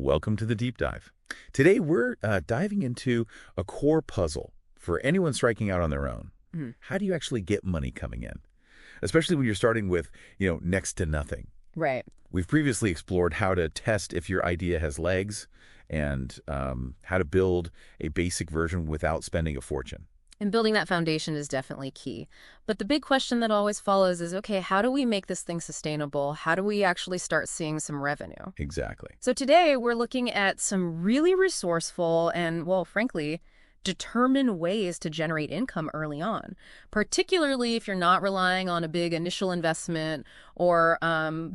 Welcome to the deep dive. Today we're diving into a core puzzle for anyone striking out on their own. How do you actually get money coming in? Especially when you're starting with, next to nothing. Right. We've previously explored how to test if your idea has legs and how to build a basic version without spending a fortune. And building that foundation is definitely key. But the big question that always follows is, okay, how do we make this thing sustainable? How do we actually start seeing some revenue? Exactly. So today we're looking at some really resourceful and, well, frankly, determined ways to generate income early on, particularly if you're not relying on a big initial investment or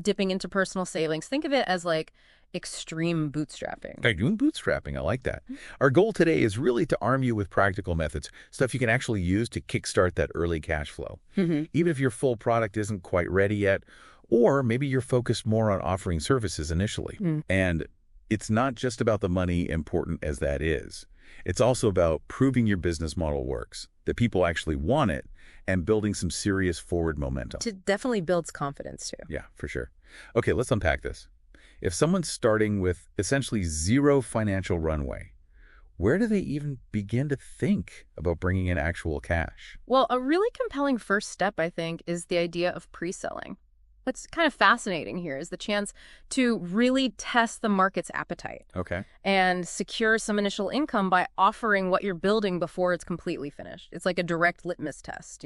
dipping into personal savings. Think of it as like extreme bootstrapping. They're doing bootstrapping. I like that. Our goal today is really to arm you with practical methods, stuff you can actually use to kickstart that early cash flow. Even if your full product isn't quite ready yet, or maybe you're focused more on offering services initially. And it's not just about the money, important as that is. It's also about proving your business model works, that people actually want it, and building some serious forward momentum. It definitely builds confidence, too. Yeah, for sure. Okay, let's unpack this. If someone's starting with essentially zero financial runway, where do they even begin to think about bringing in actual cash? Well, a really compelling first step, I think, is the idea of pre-selling. What's kind of fascinating here is the chance to really test the market's appetite. Okay. And secure some initial income by offering what you're building before it's completely finished. It's like a direct litmus test,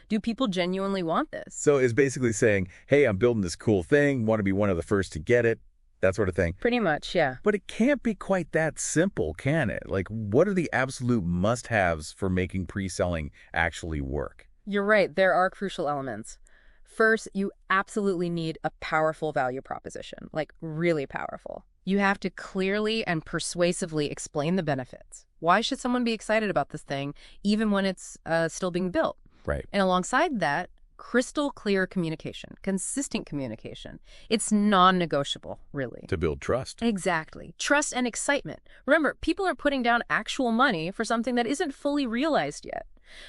Do people genuinely want this? So it's basically saying, hey, I'm building this cool thing, want to be one of the first to get it, that sort of thing. Pretty much, yeah. But it can't be quite that simple, can it? Like, what are the absolute must-haves for making pre-selling actually work? You're right. There are crucial elements. First, you absolutely need a powerful value proposition, like really powerful. You have to clearly and persuasively explain the benefits. Why should someone be excited about this thing, even when it's still being built? Right. And alongside that, crystal clear communication, consistent communication. It's non-negotiable, really. To build trust. Exactly. Trust and excitement. Remember, people are putting down actual money for something that isn't fully realized yet.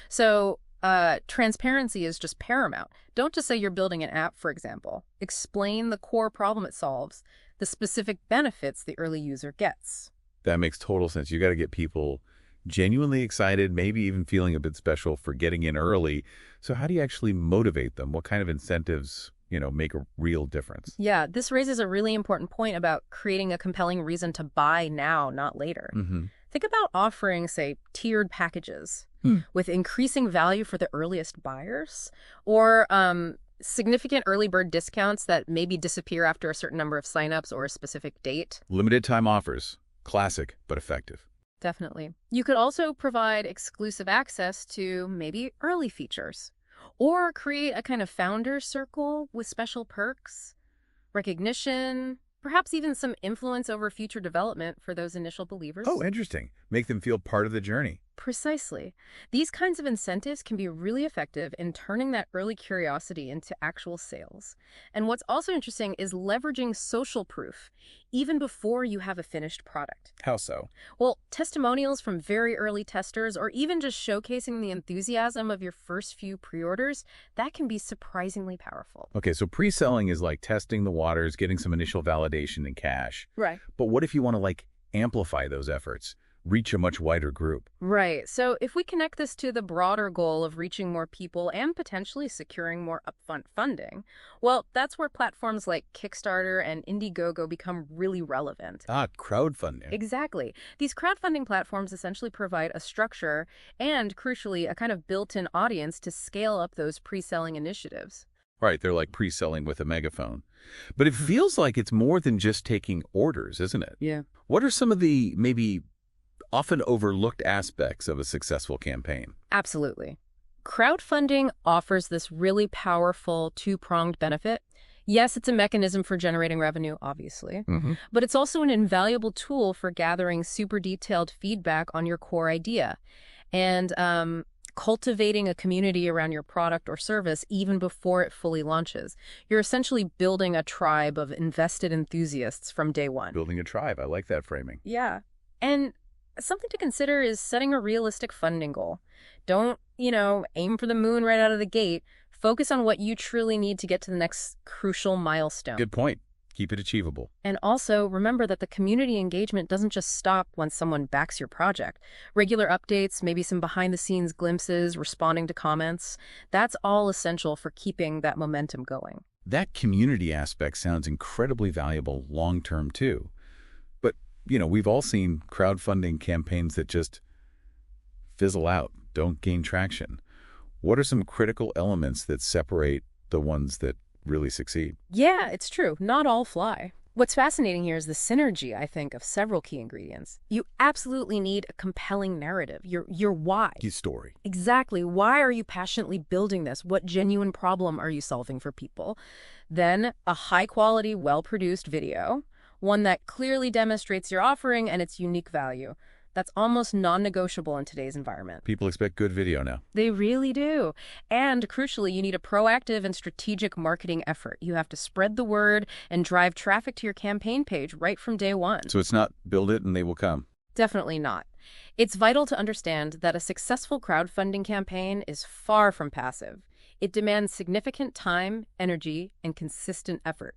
So transparency is just paramount. Don't just say you're building an app, for example. Explain the core problem it solves, the specific benefits the early user gets. That makes total sense. You got to get people genuinely excited, maybe even feeling a bit special for getting in early. So how do you actually motivate them? What kind of incentives, make a real difference? Yeah, this raises a really important point about creating a compelling reason to buy now, not later. Think about offering, say, tiered packages with increasing value for the earliest buyers, or significant early bird discounts that maybe disappear after a certain number of signups or a specific date. Limited time offers. Classic, but effective. Definitely. You could also provide exclusive access to maybe early features, or create a kind of founder circle with special perks, recognition, perhaps even some influence over future development for those initial believers. Oh, interesting. Make them feel part of the journey. Precisely. These kinds of incentives can be really effective in turning that early curiosity into actual sales. And what's also interesting is leveraging social proof even before you have a finished product. How so? Well, testimonials from very early testers, or even just showcasing the enthusiasm of your first few pre-orders, that can be surprisingly powerful. Okay, so pre-selling is like testing the waters, getting some initial validation and cash. Right. But what if you want to amplify those efforts? Reach a much wider group. Right. So if we connect this to the broader goal of reaching more people and potentially securing more upfront funding, well, that's where platforms like Kickstarter and Indiegogo become really relevant. Crowdfunding. Exactly. These crowdfunding platforms essentially provide a structure and, crucially, a kind of built-in audience to scale up those pre-selling initiatives. Right, they're like pre-selling with a megaphone. But it feels like it's more than just taking orders, isn't it? Yeah. What are some of the maybe often overlooked aspects of a successful campaign? Absolutely. Crowdfunding offers this really powerful two-pronged benefit. Yes, it's a mechanism for generating revenue, obviously, but it's also an invaluable tool for gathering super detailed feedback on your core idea and cultivating a community around your product or service even before it fully launches. You're essentially building a tribe of invested enthusiasts from day one. Building a tribe. I like that framing. Yeah. And something to consider is setting a realistic funding goal. Don't, aim for the moon right out of the gate. Focus on what you truly need to get to the next crucial milestone. Good point. Keep it achievable. And also, remember that the community engagement doesn't just stop once someone backs your project. Regular updates, maybe some behind-the-scenes glimpses, responding to comments, that's all essential for keeping that momentum going. That community aspect sounds incredibly valuable long-term, too. But, we've all seen crowdfunding campaigns that just fizzle out, don't gain traction. What are some critical elements that separate the ones that really succeed? Yeah, it's true. Not all fly. What's fascinating here is the synergy, I think, of several key ingredients. You absolutely need a compelling narrative, your why. Key story. Exactly. Why are you passionately building this? What genuine problem are you solving for people? Then a high-quality, well-produced video, one that clearly demonstrates your offering and its unique value. That's almost non-negotiable in today's environment. People expect good video now. They really do. And crucially, you need a proactive and strategic marketing effort. You have to spread the word and drive traffic to your campaign page right from day one. So it's not build it and they will come. Definitely not. It's vital to understand that a successful crowdfunding campaign is far from passive. It demands significant time, energy, and consistent effort.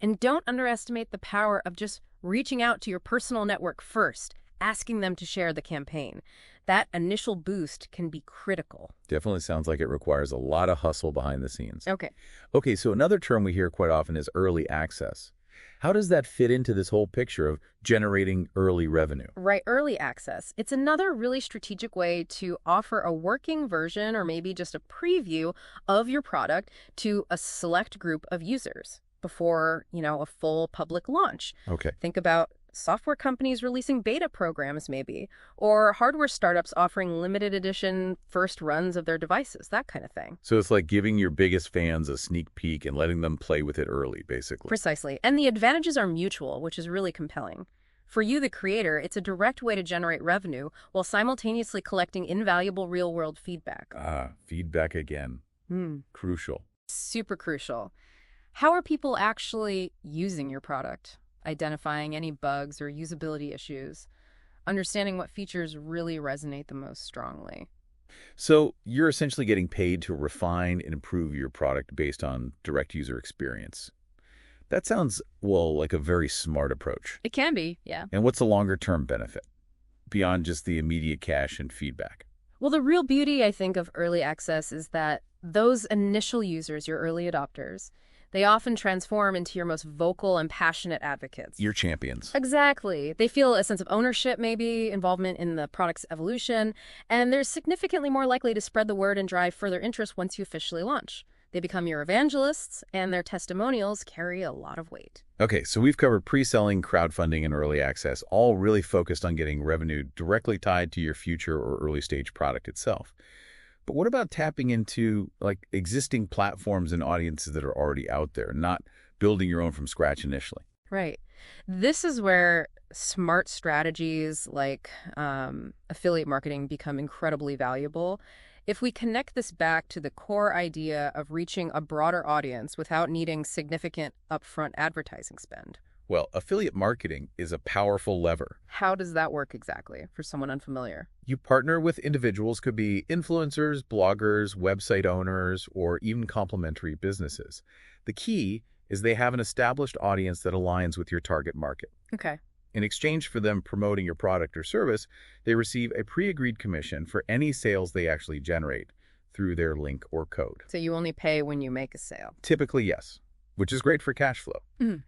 And don't underestimate the power of just reaching out to your personal network first, asking them to share the campaign. That initial boost can be critical. Definitely sounds like it requires a lot of hustle behind the scenes. Okay, So another term we hear quite often is early access. How does that fit into this whole picture of generating early revenue? Right, early access. It's another really strategic way to offer a working version or maybe just a preview of your product to a select group of users before, a full public launch. Okay. Think about software companies releasing beta programs maybe, or hardware startups offering limited edition first runs of their devices, that kind of thing. So it's like giving your biggest fans a sneak peek and letting them play with it early, basically. Precisely. And the advantages are mutual, which is really compelling. For you, the creator, it's a direct way to generate revenue while simultaneously collecting invaluable real-world feedback. Feedback again. Crucial. Super crucial. How are people actually using your product? Identifying any bugs or usability issues, understanding what features really resonate the most strongly. So you're essentially getting paid to refine and improve your product based on direct user experience. That sounds, like a very smart approach. It can be, yeah. And what's the longer-term benefit beyond just the immediate cash and feedback? Well, the real beauty, I think, of early access is that those initial users, your early adopters, they often transform into your most vocal and passionate advocates. Your champions. Exactly. They feel a sense of ownership, maybe, involvement in the product's evolution, and they're significantly more likely to spread the word and drive further interest once you officially launch. They become your evangelists, and their testimonials carry a lot of weight. Okay, so we've covered pre-selling, crowdfunding, and early access, all really focused on getting revenue directly tied to your future or early stage product itself. But what about tapping into existing platforms and audiences that are already out there, not building your own from scratch initially? Right. This is where smart strategies like affiliate marketing become incredibly valuable. If we connect this back to the core idea of reaching a broader audience without needing significant upfront advertising spend. Well, affiliate marketing is a powerful lever. How does that work exactly for someone unfamiliar? You partner with individuals, could be influencers, bloggers, website owners, or even complementary businesses. The key is they have an established audience that aligns with your target market. Okay. In exchange for them promoting your product or service, they receive a pre-agreed commission for any sales they actually generate through their link or code. So you only pay when you make a sale? Typically, yes, which is great for cash flow.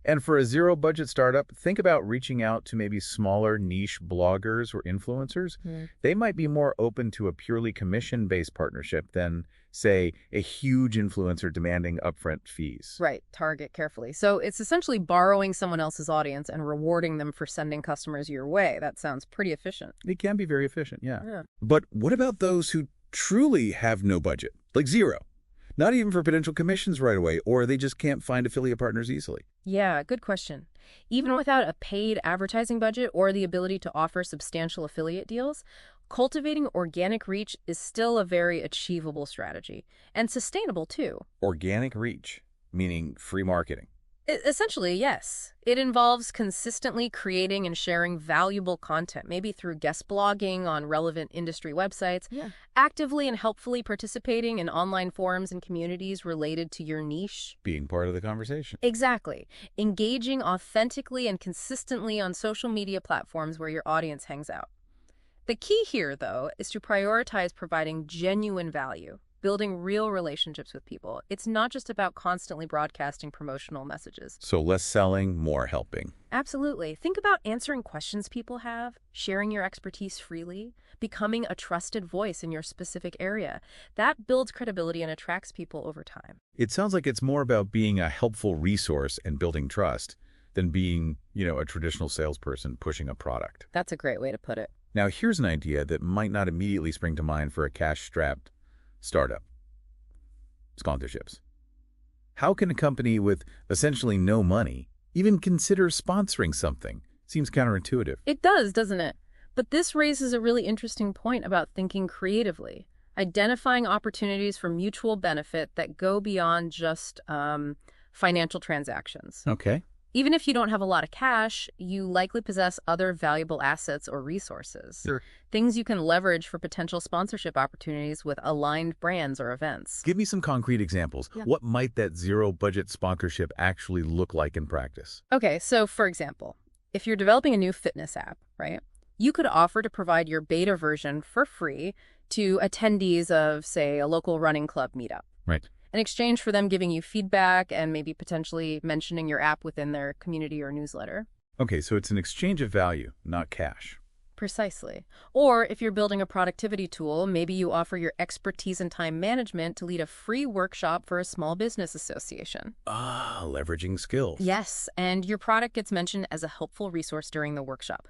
And for a zero-budget startup, think about reaching out to maybe smaller niche bloggers or influencers. They might be more open to a purely commission-based partnership than, say, a huge influencer demanding upfront fees. Right. Target carefully. So it's essentially borrowing someone else's audience and rewarding them for sending customers your way. That sounds pretty efficient. It can be very efficient, yeah. Yeah. But what about those who truly have no budget, like zero? Not even for potential commissions right away, or they just can't find affiliate partners easily. Yeah, good question. Even without a paid advertising budget or the ability to offer substantial affiliate deals, cultivating organic reach is still a very achievable strategy, and sustainable too. Organic reach, meaning free marketing. Essentially, yes. It involves consistently creating and sharing valuable content, maybe through guest blogging on relevant industry websites, Yeah. actively and helpfully participating in online forums and communities related to your niche. Being part of the conversation. Exactly. Engaging authentically and consistently on social media platforms where your audience hangs out. The key here, though, is to prioritize providing genuine value, building real relationships with people. It's not just about constantly broadcasting promotional messages. So less selling, more helping. Absolutely. Think about answering questions people have, sharing your expertise freely, becoming a trusted voice in your specific area. That builds credibility and attracts people over time. It sounds like it's more about being a helpful resource and building trust than being, a traditional salesperson pushing a product. That's a great way to put it. Now, here's an idea that might not immediately spring to mind for a cash-strapped startup. Sponsorships. How can a company with essentially no money even consider sponsoring something? Seems counterintuitive. It does, doesn't it? But this raises a really interesting point about thinking creatively, identifying opportunities for mutual benefit that go beyond just financial transactions. Okay. Even if you don't have a lot of cash, you likely possess other valuable assets or resources. Sure. Things you can leverage for potential sponsorship opportunities with aligned brands or events. Give me some concrete examples. Yeah. What might that zero-budget sponsorship actually look like in practice? Okay, so for example, if you're developing a new fitness app, right, you could offer to provide your beta version for free to attendees of, say, a local running club meetup. Right. In exchange for them giving you feedback and maybe potentially mentioning your app within their community or newsletter. Okay, so it's an exchange of value, not cash. Precisely. Or if you're building a productivity tool, maybe you offer your expertise in time management to lead a free workshop for a small business association. Ah, leveraging skills. Yes, and your product gets mentioned as a helpful resource during the workshop.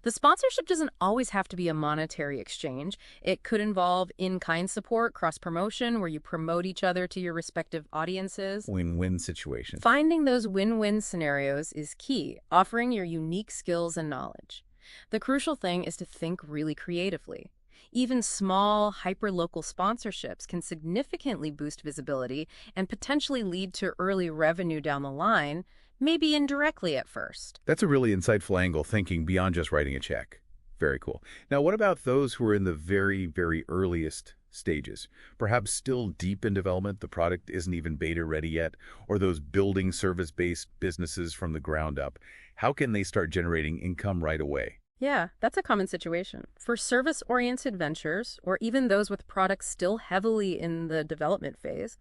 The sponsorship doesn't always have to be a monetary exchange. It could involve in-kind support, cross-promotion, where you promote each other to your respective audiences. Win-win situation. Finding those win-win scenarios is key, offering your unique skills and knowledge. The crucial thing is to think really creatively. Even small, hyper-local sponsorships can significantly boost visibility and potentially lead to early revenue down the line, maybe indirectly at first. That's a really insightful angle, thinking beyond just writing a check. Very cool. Now, what about those who are in the very, very earliest stages? Perhaps still deep in development, the product isn't even beta ready yet, or those building service-based businesses from the ground up. How can they start generating income right away? Yeah, that's a common situation. For service-oriented ventures, or even those with products still heavily in the development phase,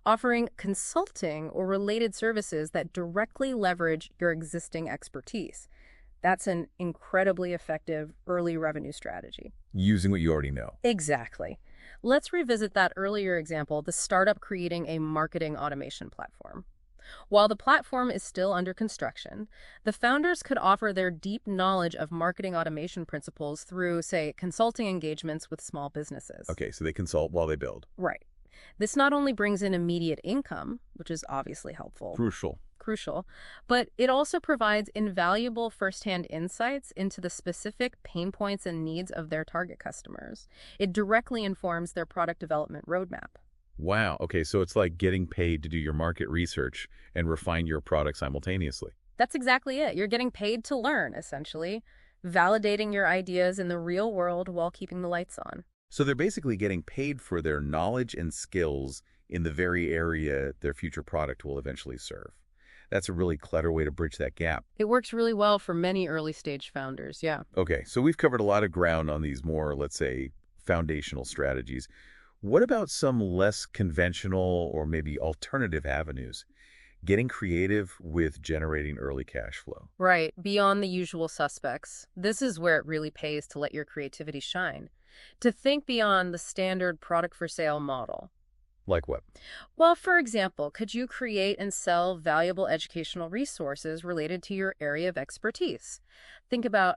offering consulting or related services that directly leverage your existing expertise. That's an incredibly effective early revenue strategy. Using what you already know. Exactly. Let's revisit that earlier example, the startup creating a marketing automation platform. While the platform is still under construction, the founders could offer their deep knowledge of marketing automation principles through, say, consulting engagements with small businesses. Okay, so they consult while they build. Right. This not only brings in immediate income, which is obviously helpful. Crucial, but it also provides invaluable firsthand insights into the specific pain points and needs of their target customers. It directly informs their product development roadmap. Wow. Okay, so it's like getting paid to do your market research and refine your product simultaneously. That's exactly it. You're getting paid to learn, essentially, validating your ideas in the real world while keeping the lights on. So they're basically getting paid for their knowledge and skills in the very area their future product will eventually serve. That's a really clever way to bridge that gap. It works really well for many early-stage founders, yeah. Okay, so we've covered a lot of ground on these more, let's say, foundational strategies. What about some less conventional or maybe alternative avenues? Getting creative with generating early cash flow. Right, beyond the usual suspects. This is where it really pays to let your creativity shine. To think beyond the standard product for sale model. Like what? Well, for example, could you create and sell valuable educational resources related to your area of expertise? Think about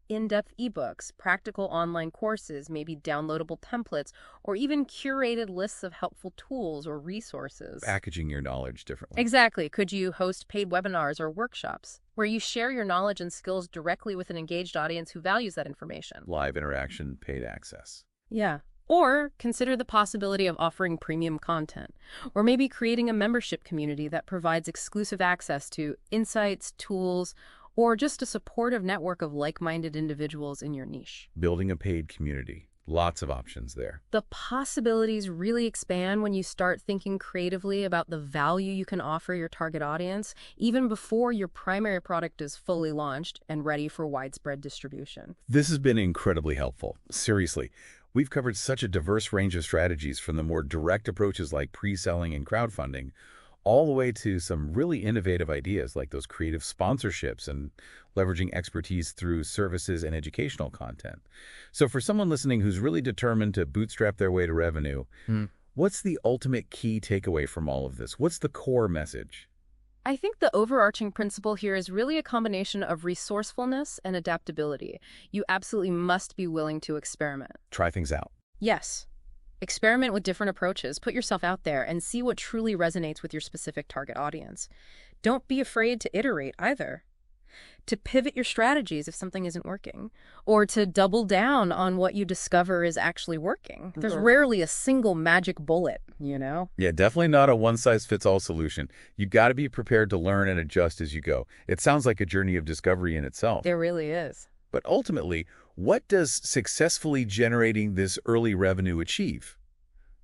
in-depth ebooks, practical online courses, maybe downloadable templates, or even curated lists of helpful tools or resources. Packaging your knowledge differently. Exactly. Could you host paid webinars or workshops where you share your knowledge and skills directly with an engaged audience who values that information? Live interaction, paid access. Yeah. Or consider the possibility of offering premium content, or maybe creating a membership community that provides exclusive access to insights, tools, or just a supportive network of like-minded individuals in your niche. Building a paid community. Lots of options there. The possibilities really expand when you start thinking creatively about the value you can offer your target audience, even before your primary product is fully launched and ready for widespread distribution. This has been incredibly helpful. Seriously, we've covered such a diverse range of strategies, from the more direct approaches like pre-selling and crowdfunding, all the way to some really innovative ideas like those creative sponsorships and leveraging expertise through services and educational content. So for someone listening who's really determined to bootstrap their way to revenue, what's the ultimate key takeaway from all of this? What's the core message? I think the overarching principle here is really a combination of resourcefulness and adaptability. You absolutely must be willing to experiment. Try things out. Yes. Experiment with different approaches, put yourself out there, and see what truly resonates with your specific target audience. Don't be afraid to iterate either. To pivot your strategies if something isn't working, or to double down on what you discover is actually working. There's rarely a single magic bullet, you know? Yeah, definitely not a one-size-fits-all solution. You got to be prepared to learn and adjust as you go. It sounds like a journey of discovery in itself. There really is. But ultimately, what does successfully generating this early revenue achieve?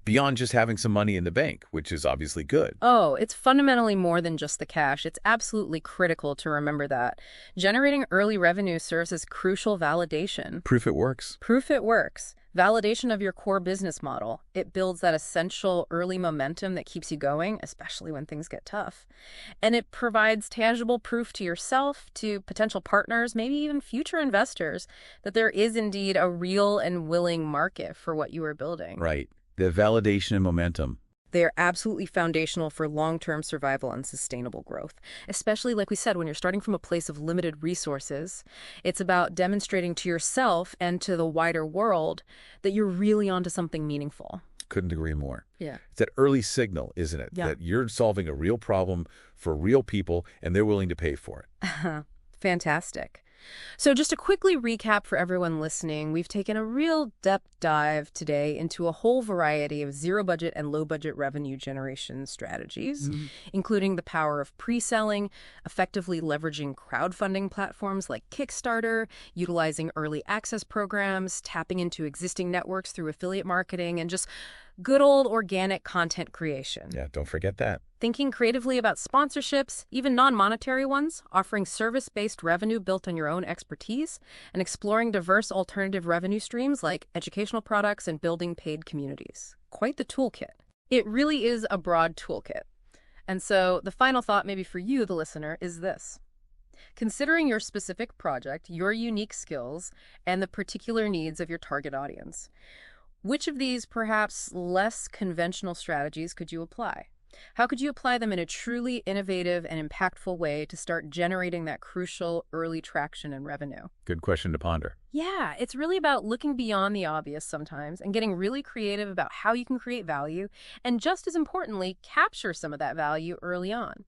Beyond just having some money in the bank, which is obviously good. Oh, it's fundamentally more than just the cash. It's absolutely critical to remember that. Generating early revenue serves as crucial validation. Proof it works. Proof it works. Validation of your core business model. It builds that essential early momentum that keeps you going, especially when things get tough. And it provides tangible proof to yourself, to potential partners, maybe even future investors, that there is indeed a real and willing market for what you are building. Right. The validation and momentum. They are absolutely foundational for long-term survival and sustainable growth, especially, like we said, when you're starting from a place of limited resources. It's about demonstrating to yourself and to the wider world that you're really onto something meaningful. Couldn't agree more. Yeah. It's that early signal, isn't it? Yeah. That you're solving a real problem for real people and they're willing to pay for it. Fantastic. So just to quickly recap for everyone listening, we've taken a real depth dive today into a whole variety of zero-budget and low-budget revenue generation strategies, including the power of pre-selling, effectively leveraging crowdfunding platforms like Kickstarter, utilizing early access programs, tapping into existing networks through affiliate marketing, and just good old organic content creation. Yeah, don't forget that. Thinking creatively about sponsorships, even non-monetary ones, offering service-based revenue built on your own expertise, and exploring diverse alternative revenue streams like educational products and building paid communities. Quite the toolkit. It really is a broad toolkit. And so the final thought maybe for you, the listener, is this. Considering your specific project, your unique skills, and the particular needs of your target audience, which of these perhaps less conventional strategies could you apply? How could you apply them in a truly innovative and impactful way to start generating that crucial early traction and revenue? Good question to ponder. Yeah, it's really about looking beyond the obvious sometimes and getting really creative about how you can create value and, just as importantly, capture some of that value early on.